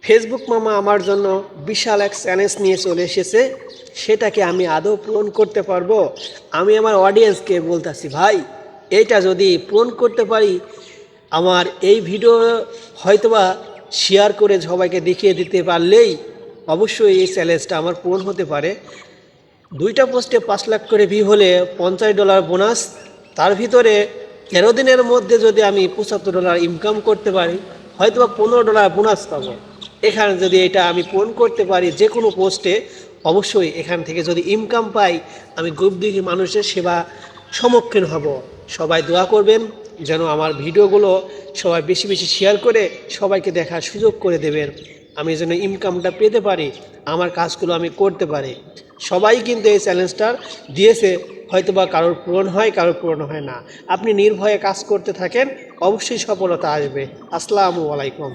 Facebook মামা আমার জন্য বিশাল এক চ্যালেঞ্জ নিয়ে চলে এসেছে, সেটাকে আমি আদৌ পূরণ করতে পারবো? আমি আমার অডিয়েন্সকে বলতেছি, ভাই এইটা যদি পূরণ করতে পারি, আমার এই ভিডিও হয়তোবা শেয়ার করে সবাইকে দেখিয়ে দিতে পারলেই অবশ্যই এই চ্যালেঞ্জটা আমার পূরণ হতে পারে। 2টা পোস্টে 5 লাখ করে ভিউ হলে $50 বোনাস। তার ভিতরে 13 দিনের মধ্যে যদি আমি $75 ইনকাম করতে পারি, হয়তোবা $15 বোনাস পাবো। এখানে যদি এটা আমি পূরণ করতে পারি যে কোনো পোস্টে, অবশ্যই এখান থেকে যদি ইনকাম পাই, আমি গরিব মানুষের সেবা সম্মুখীন হব। সবাই দোয়া করবেন যেন আমার ভিডিওগুলো সবাই বেশি বেশি শেয়ার করে সবাইকে দেখার সুযোগ করে দেবেন, আমি যেন ইনকামটা পেতে পারি, আমার কাজগুলো আমি করতে পারি। সবাই কিন্তু এই চ্যালেঞ্জটা দিয়েছে, হয়তোবা কারোর পূরণ হয়, কারোর পূরণ হয় না। আপনি নির্ভয়ে কাজ করতে থাকেন, অবশ্যই সফলতা আসবে। আসসালামু আলাইকুম।